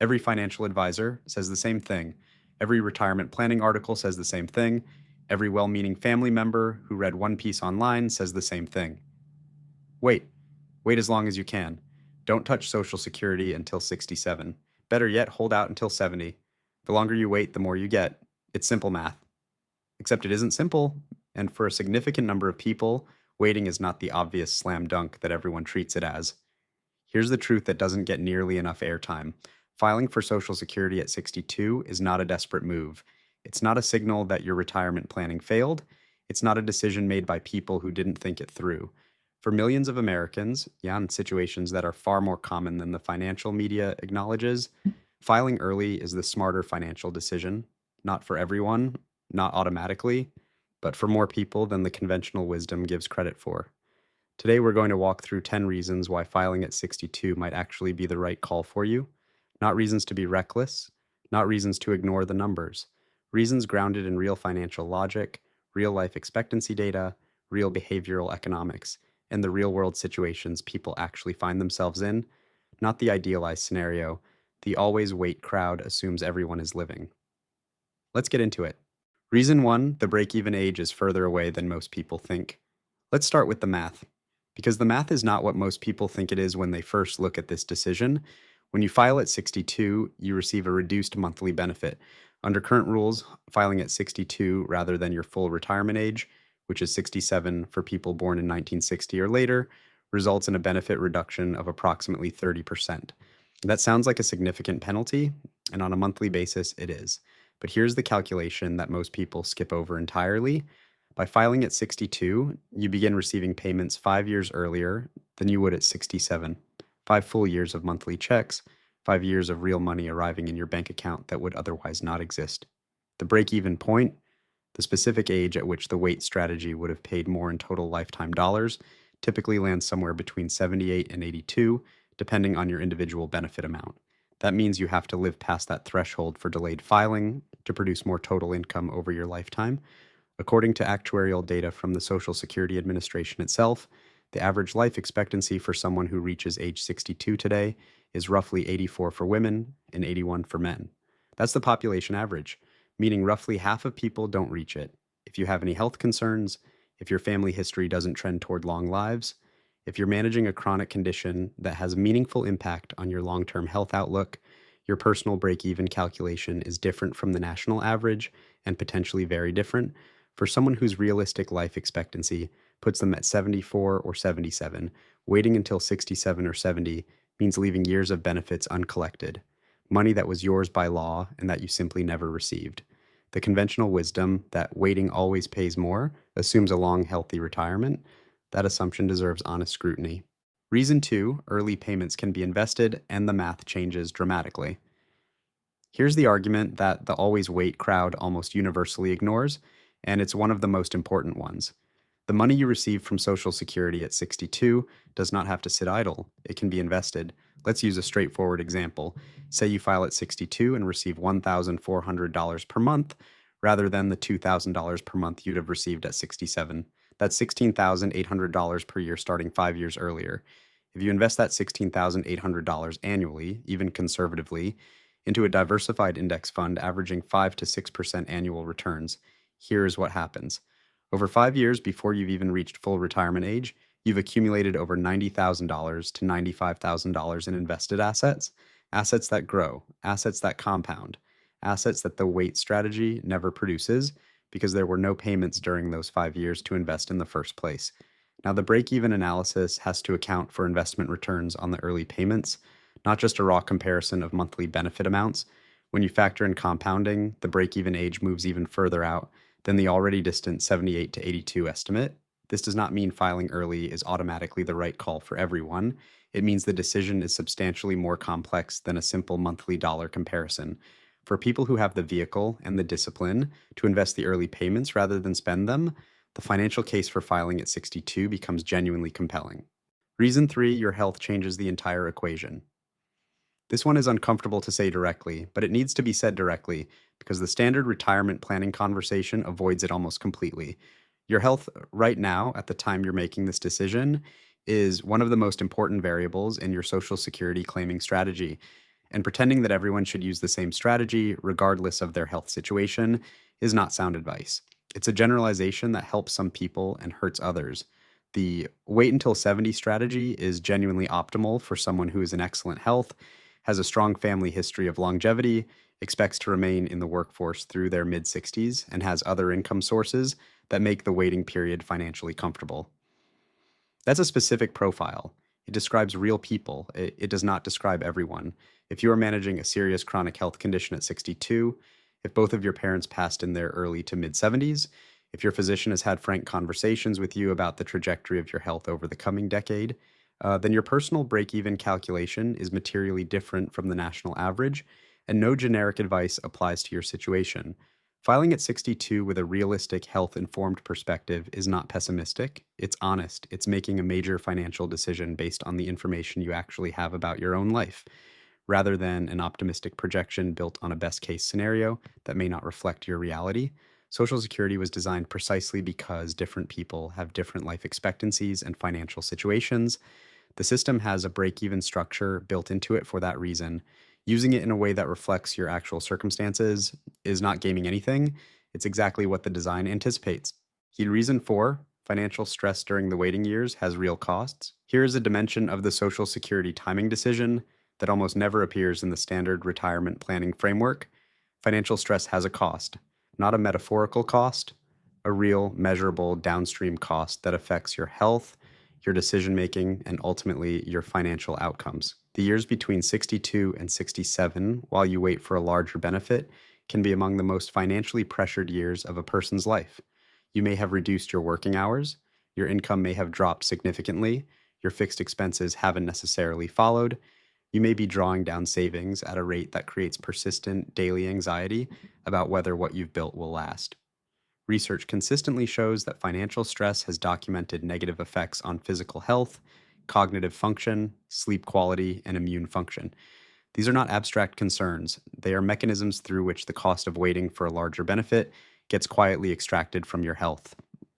Every financial advisor says the same thing. Every retirement planning article says the same thing. Every well meaning family member who read one piece online says the same thing. Wait. Wait as long as you can. Don't touch Social Security until 67. Better yet, hold out until 70. The longer you wait, the more you get. It's simple math. Except it isn't simple, and for a significant number of people, waiting is not the obvious slam dunk that everyone treats it as. Here's the truth that doesn't get nearly enough airtime. Filing for Social Security at 62 is not a desperate move. It's not a signal that your retirement planning failed. It's not a decision made by people who didn't think it through. For millions of Americans, yeah, in situations that are far more common than the financial media acknowledges, filing early is the smarter financial decision. Not for everyone, not automatically, but for more people than the conventional wisdom gives credit for. Today, we're going to walk through 10 reasons why filing at 62 might actually be the right call for you. Not reasons to be reckless, not reasons to ignore the numbers. Reasons grounded in real financial logic, real life expectancy data, real behavioral economics, and the real world situations people actually find themselves in, not the idealized scenario. The always wait crowd assumes everyone is living. Let's get into it. Reason one, the break even age is further away than most people think. Let's start with the math, because the math is not what most people think it is when they first look at this decision. When you file at 62, you receive a reduced monthly benefit. Under current rules, filing at 62 rather than your full retirement age, which is 67 for people born in 1960 or later, results in a benefit reduction of approximately 30%. That sounds like a significant penalty, and on a monthly basis, it is. But here's the calculation that most people skip over entirely. By filing at 62, you begin receiving payments 5 years earlier than you would at 67. 5 full years of monthly checks, 5 years of real money arriving in your bank account that would otherwise not exist. The break-even point, the specific age at which the wait strategy would have paid more in total lifetime dollars, typically lands somewhere between 78 and 82, depending on your individual benefit amount. That means you have to live past that threshold for delayed filing to produce more total income over your lifetime. According to actuarial data from the Social Security Administration itself, the average life expectancy for someone who reaches age 62 today is roughly 84 for women and 81 for men. That's the population average, meaning roughly half of people don't reach it. If you have any health concerns, if your family history doesn't trend toward long lives, if you're managing a chronic condition that has meaningful impact on your long-term health outlook, your personal break-even calculation is different from the national average and potentially very different. For someone whose realistic life expectancy puts them at 74 or 77, waiting until 67 or 70 means leaving years of benefits uncollected, money that was yours by law and that you simply never received. The conventional wisdom that waiting always pays more assumes a long, healthy retirement. That assumption deserves honest scrutiny. Reason two, early payments can be invested and the math changes dramatically. Here's the argument that the always wait crowd almost universally ignores, and it's one of the most important ones. The money you receive from Social Security at 62 does not have to sit idle. It can be invested. Let's use a straightforward example. Say you file at 62 and receive $1,400 per month rather than the $2,000 per month you'd have received at 67. That's $16,800 per year starting 5 years earlier. If you invest that $16,800 annually, even conservatively, into a diversified index fund averaging 5 to 6% annual returns, here's what happens. Over 5 years before you've even reached full retirement age, you've accumulated over $90,000 to $95,000 in invested assets, assets that grow, assets that compound, assets that the wait strategy never produces because there were no payments during those 5 years to invest in the first place. Now, the break-even analysis has to account for investment returns on the early payments, not just a raw comparison of monthly benefit amounts. When you factor in compounding, the break-even age moves even further out than the already distant 78 to 82 estimate. This does not mean filing early is automatically the right call for everyone. It means the decision is substantially more complex than a simple monthly dollar comparison. For people who have the vehicle and the discipline to invest the early payments rather than spend them, the financial case for filing at 62 becomes genuinely compelling. Reason three, your health changes the entire equation. This one is uncomfortable to say directly, but it needs to be said directly because the standard retirement planning conversation avoids it almost completely. Your health right now, at the time you're making this decision, is one of the most important variables in your Social Security claiming strategy. And pretending that everyone should use the same strategy, regardless of their health situation, is not sound advice. It's a generalization that helps some people and hurts others. The wait until 70 strategy is genuinely optimal for someone who is in excellent health, has a strong family history of longevity, expects to remain in the workforce through their mid 60s, and has other income sources that make the waiting period financially comfortable. That's a specific profile. It describes real people. It does not describe everyone. If you are managing a serious chronic health condition at 62, if both of your parents passed in their early to mid 70s, if your physician has had frank conversations with you about the trajectory of your health over the coming decade, then your personal break even calculation is materially different from the national average, and no generic advice applies to your situation. Filing at 62 with a realistic, health informed perspective is not pessimistic. It's honest. It's making a major financial decision based on the information you actually have about your own life, rather than an optimistic projection built on a best case scenario that may not reflect your reality. Social Security was designed precisely because different people have different life expectancies and financial situations. The system has a break even structure built into it for that reason. Using it in a way that reflects your actual circumstances is not gaming anything. It's exactly what the design anticipates. Key reason 4: financial stress during the waiting years has real costs. Here is a dimension of the Social Security timing decision that almost never appears in the standard retirement planning framework. Financial stress has a cost, not a metaphorical cost, a real, measurable downstream cost that affects your health, your decision making, and ultimately your financial outcomes. The years between 62 and 67, while you wait for a larger benefit, can be among the most financially pressured years of a person's life. You may have reduced your working hours, your income may have dropped significantly, your fixed expenses haven't necessarily followed. You may be drawing down savings at a rate that creates persistent daily anxiety about whether what you've built will last. Research consistently shows that financial stress has documented negative effects on physical health, cognitive function, sleep quality, and immune function. These are not abstract concerns. They are mechanisms through which the cost of waiting for a larger benefit gets quietly extracted from your health,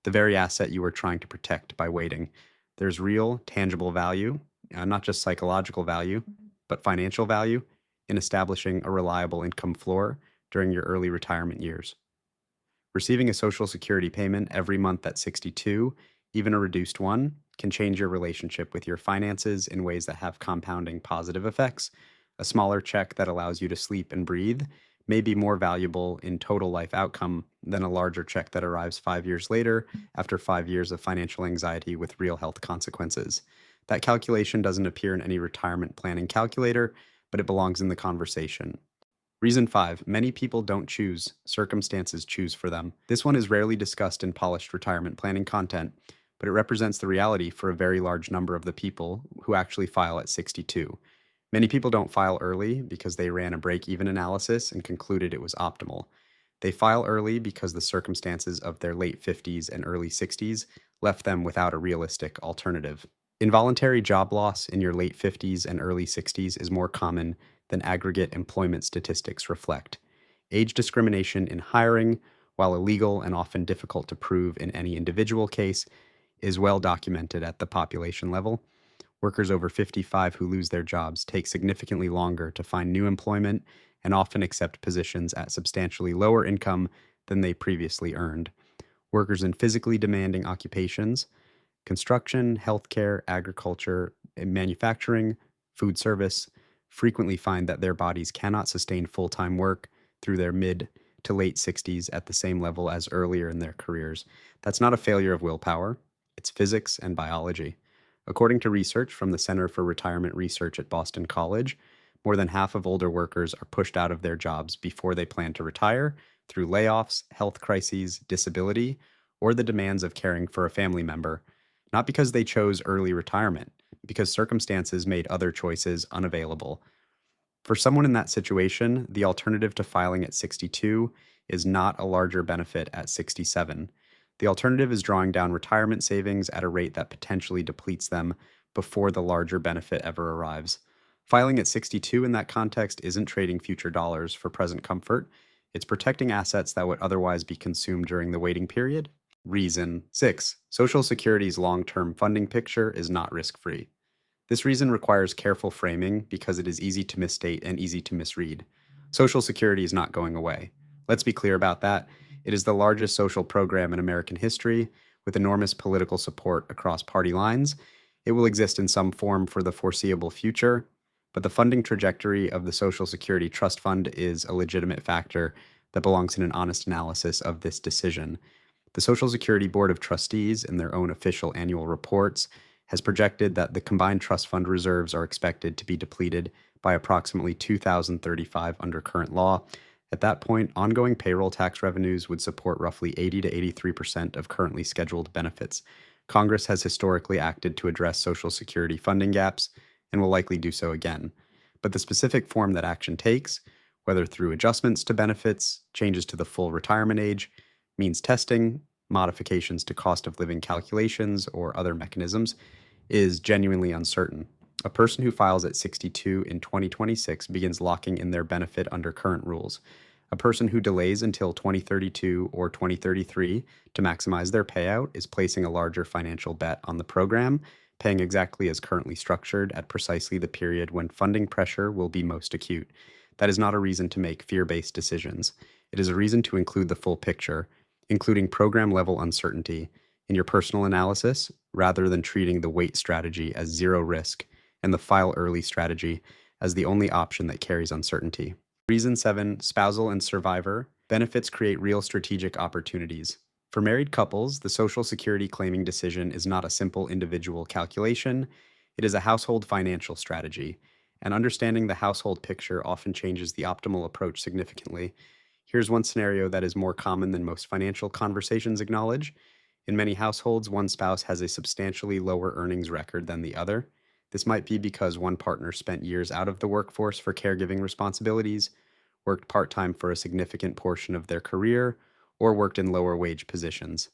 the very asset you are trying to protect by waiting. There's real, tangible value, not just psychological value, but financial value in establishing a reliable income floor during your early retirement years. Receiving a Social Security payment every month at 62, even a reduced one, can change your relationship with your finances in ways that have compounding positive effects. A smaller check that allows you to sleep and breathe may be more valuable in total life outcome than a larger check that arrives 5 years later after 5 years of financial anxiety with real health consequences. That calculation doesn't appear in any retirement planning calculator, but it belongs in the conversation. Reason 5: many people don't choose, circumstances choose for them. This one is rarely discussed in polished retirement planning content, but it represents the reality for a very large number of the people who actually file at 62. Many people don't file early because they ran a break even analysis and concluded it was optimal. They file early because the circumstances of their late 50s and early 60s left them without a realistic alternative. Involuntary job loss in your late 50s and early 60s is more common than aggregate employment statistics reflect. Age discrimination in hiring, while illegal and often difficult to prove in any individual case, is well documented at the population level. Workers over 55 who lose their jobs take significantly longer to find new employment and often accept positions at substantially lower income than they previously earned. Workers in physically demanding occupations, construction, healthcare, agriculture, and manufacturing, food service, frequently find that their bodies cannot sustain full time work through their mid to late 60s at the same level as earlier in their careers. That's not a failure of willpower, it's physics and biology. According to research from the Center for Retirement Research at Boston College, more than half of older workers are pushed out of their jobs before they plan to retire through layoffs, health crises, disability, or the demands of caring for a family member, not because they chose early retirement, because circumstances made other choices unavailable. For someone in that situation, the alternative to filing at 62 is not a larger benefit at 67. The alternative is drawing down retirement savings at a rate that potentially depletes them before the larger benefit ever arrives. Filing at 62 in that context isn't trading future dollars for present comfort, it's protecting assets that would otherwise be consumed during the waiting period. Reason 6: Social Security's long term funding picture is not risk free. This reason requires careful framing because it is easy to misstate and easy to misread. Social Security is not going away. Let's be clear about that. It is the largest social program in American history, with enormous political support across party lines. It will exist in some form for the foreseeable future, but the funding trajectory of the Social Security Trust Fund is a legitimate factor that belongs in an honest analysis of this decision. The Social Security Board of Trustees, in their own official annual reports, has projected that the combined trust fund reserves are expected to be depleted by approximately 2035 under current law. At that point, ongoing payroll tax revenues would support roughly 80 to 83% of currently scheduled benefits. Congress has historically acted to address Social Security funding gaps and will likely do so again. But the specific form that action takes, whether through adjustments to benefits, changes to the full retirement age, means testing, modifications to cost of living calculations, or other mechanisms, is genuinely uncertain. A person who files at 62 in 2026 begins locking in their benefit under current rules. A person who delays until 2032 or 2033 to maximize their payout is placing a larger financial bet on the program, paying exactly as currently structured at precisely the period when funding pressure will be most acute. That is not a reason to make fear-based decisions. It is a reason to include the full picture, including program-level uncertainty, in your personal analysis, rather than treating the wait strategy as zero risk and the file early strategy as the only option that carries uncertainty. Reason 7, Spousal and Survivor, benefits create real strategic opportunities. For married couples, the Social Security claiming decision is not a simple individual calculation, it is a household financial strategy, and understanding the household picture often changes the optimal approach significantly. Here's one scenario that is more common than most financial conversations acknowledge. In many households, one spouse has a substantially lower earnings record than the other. This might be because one partner spent years out of the workforce for caregiving responsibilities, worked part-time for a significant portion of their career, or worked in lower wage positions.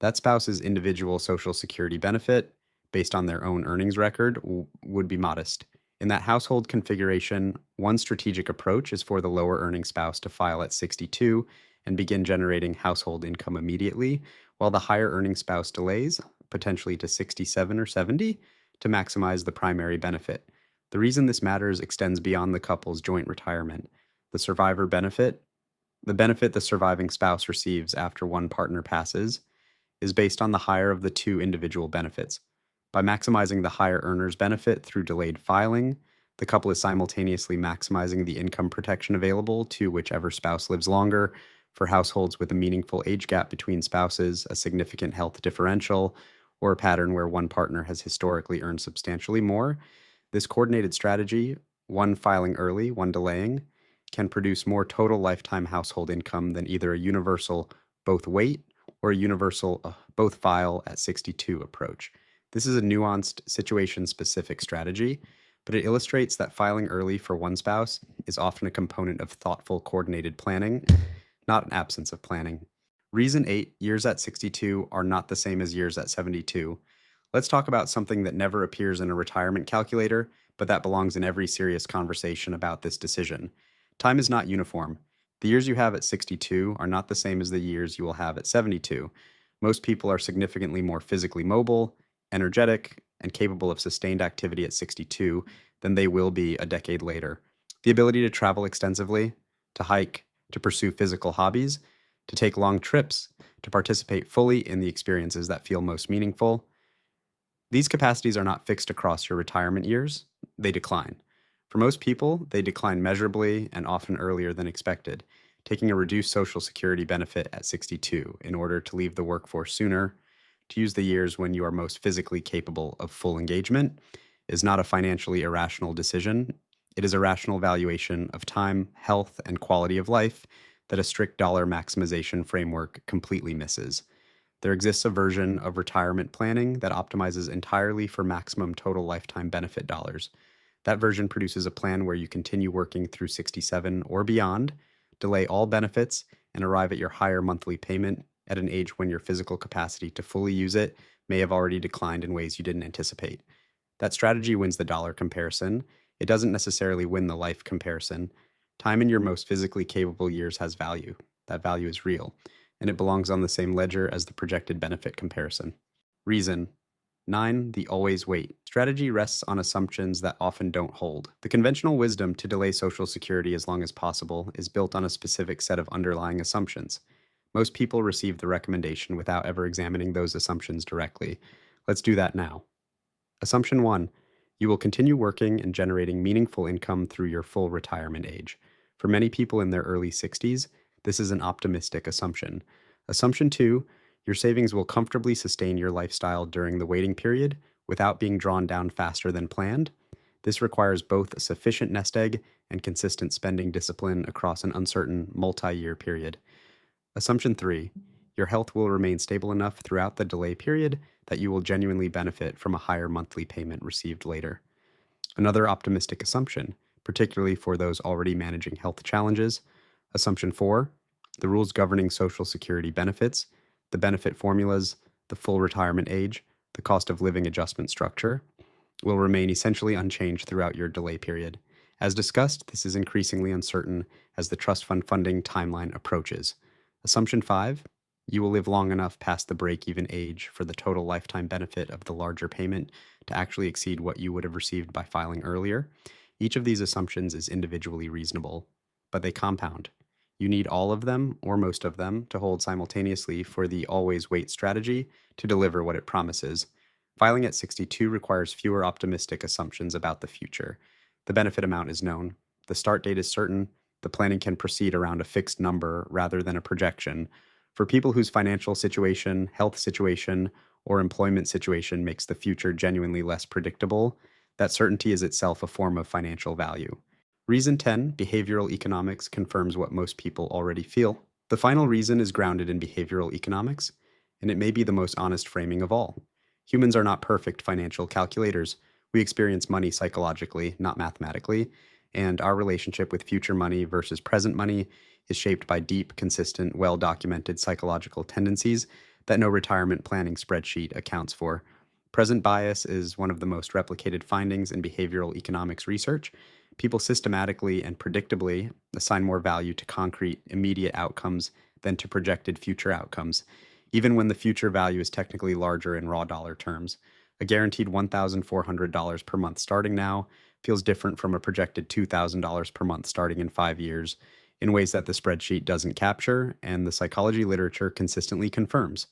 That spouse's individual Social Security benefit, based on their own earnings record, would be modest. In that household configuration, one strategic approach is for the lower earning spouse to file at 62 and begin generating household income immediately, while the higher earning spouse delays, potentially to 67 or 70, to maximize the primary benefit. The reason this matters extends beyond the couple's joint retirement. The survivor benefit, the benefit the surviving spouse receives after one partner passes, is based on the higher of the two individual benefits. By maximizing the higher earner's benefit through delayed filing, the couple is simultaneously maximizing the income protection available to whichever spouse lives longer. For households with a meaningful age gap between spouses, a significant health differential, or a pattern where one partner has historically earned substantially more, this coordinated strategy, one filing early, one delaying, can produce more total lifetime household income than either a universal both wait or a universal both file at 62 approach. This is a nuanced, situation-specific strategy, but it illustrates that filing early for one spouse is often a component of thoughtful, coordinated planning, not an absence of planning. Reason 8, years at 62 are not the same as years at 72. Let's talk about something that never appears in a retirement calculator, but that belongs in every serious conversation about this decision. Time is not uniform. The years you have at 62 are not the same as the years you will have at 72. Most people are significantly more physically mobile, energetic, and capable of sustained activity at 62 than they will be a decade later. The ability to travel extensively, to hike, to pursue physical hobbies, to take long trips, to participate fully in the experiences that feel most meaningful. These capacities are not fixed across your retirement years, they decline. For most people, they decline measurably and often earlier than expected, taking a reduced Social Security benefit at 62 in order to leave the workforce sooner. To use the years when you are most physically capable of full engagement is not a financially irrational decision. It is a rational valuation of time, health, and quality of life that a strict dollar maximization framework completely misses. There exists a version of retirement planning that optimizes entirely for maximum total lifetime benefit dollars. That version produces a plan where you continue working through 67 or beyond, delay all benefits, and arrive at your higher monthly payment at an age when your physical capacity to fully use it may have already declined in ways you didn't anticipate. That strategy wins the dollar comparison. It doesn't necessarily win the life comparison. Time in your most physically capable years has value. That value is real, and it belongs on the same ledger as the projected benefit comparison. Reason: 9. The always wait. Strategy rests on assumptions that often don't hold. The conventional wisdom to delay Social Security as long as possible is built on a specific set of underlying assumptions. Most people receive the recommendation without ever examining those assumptions directly. Let's do that now. Assumption 1. You will continue working and generating meaningful income through your full retirement age. For many people in their early 60s, this is an optimistic assumption. Assumption 2. Your savings will comfortably sustain your lifestyle during the waiting period without being drawn down faster than planned. This requires both a sufficient nest egg and consistent spending discipline across an uncertain multi year period. Assumption 3. Your health will remain stable enough throughout the delay period that you will genuinely benefit from a higher monthly payment received later. Another optimistic assumption, particularly for those already managing health challenges. Assumption 4. The rules governing Social Security benefits, the benefit formulas, the full retirement age, the cost of living adjustment structure, will remain essentially unchanged throughout your delay period. As discussed, this is increasingly uncertain as the trust fund funding timeline approaches. Assumption 5. You will live long enough past the break-even age for the total lifetime benefit of the larger payment to actually exceed what you would have received by filing earlier. Each of these assumptions is individually reasonable, but they compound. You need all of them, or most of them, to hold simultaneously for the always wait strategy to deliver what it promises. Filing at 62 requires fewer optimistic assumptions about the future. The benefit amount is known, the start date is certain, the planning can proceed around a fixed number rather than a projection. For people whose financial situation, health situation, or employment situation makes the future genuinely less predictable, that certainty is itself a form of financial value. Reason 10, behavioral economics, confirms what most people already feel. The final reason is grounded in behavioral economics, and it may be the most honest framing of all. Humans are not perfect financial calculators. We experience money psychologically, not mathematically, and our relationship with future money versus present money is shaped by deep, consistent, well-documented psychological tendencies that no retirement planning spreadsheet accounts for. Present bias is one of the most replicated findings in behavioral economics research. People systematically and predictably assign more value to concrete, immediate outcomes than to projected future outcomes, even when the future value is technically larger in raw dollar terms. A guaranteed $1,400 per month starting now feels different from a projected $2,000 per month starting in 5 years in ways that the spreadsheet doesn't capture and the psychology literature consistently confirms.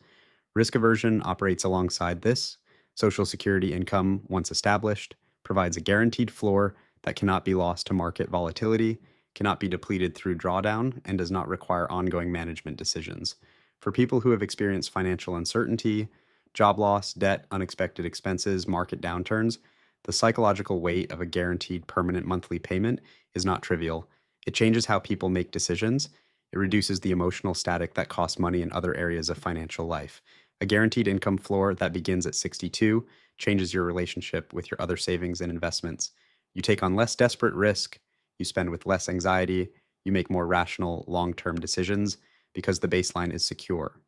Risk aversion operates alongside this. Social Security income, once established, provides a guaranteed floor that cannot be lost to market volatility, cannot be depleted through drawdown, and does not require ongoing management decisions. For people who have experienced financial uncertainty, job loss, debt, unexpected expenses, market downturns, the psychological weight of a guaranteed permanent monthly payment is not trivial. It changes how people make decisions. It reduces the emotional static that costs money in other areas of financial life. A guaranteed income floor that begins at 62 changes your relationship with your other savings and investments. You take on less desperate risk, you spend with less anxiety, you make more rational, long-term decisions because the baseline is secure.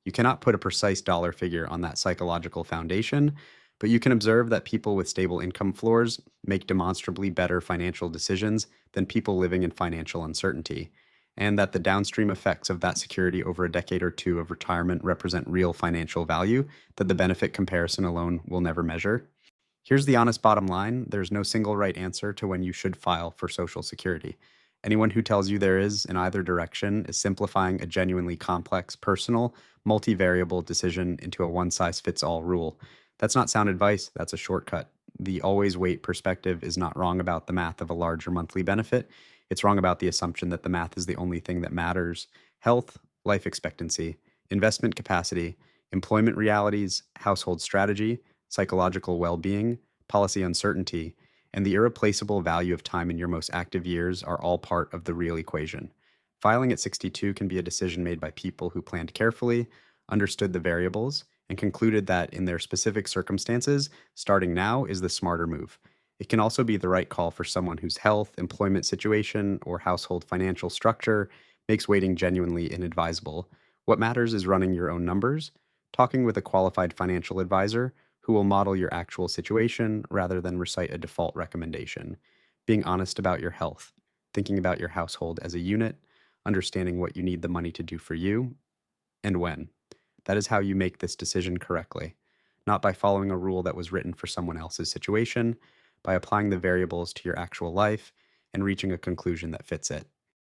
You cannot put a precise dollar figure on that psychological foundation, but you can observe that people with stable income floors make demonstrably better financial decisions than people living in financial uncertainty, and that the downstream effects of that security over a decade or two of retirement represent real financial value that the benefit comparison alone will never measure. Here's the honest bottom line: there's no single right answer to when you should file for Social Security. Anyone who tells you there is in either direction is simplifying a genuinely complex, personal, multivariable decision into a one-size-fits-all rule. That's not sound advice, that's a shortcut. The always wait perspective is not wrong about the math of a larger monthly benefit. It's wrong about the assumption that the math is the only thing that matters. Health, life expectancy, investment capacity, employment realities, household strategy, psychological well-being, policy uncertainty, and the irreplaceable value of time in your most active years are all part of the real equation. Filing at 62 can be a decision made by people who planned carefully, understood the variables, and concluded that in their specific circumstances, starting now is the smarter move. It can also be the right call for someone whose health, employment situation, or household financial structure makes waiting genuinely inadvisable. What matters is running your own numbers, talking with a qualified financial advisor who will model your actual situation rather than recite a default recommendation, being honest about your health, thinking about your household as a unit, understanding what you need the money to do for you, and when. That is how you make this decision correctly. not by following a rule that was written for someone else's situation, by applying the variables to your actual life and reaching a conclusion that fits it.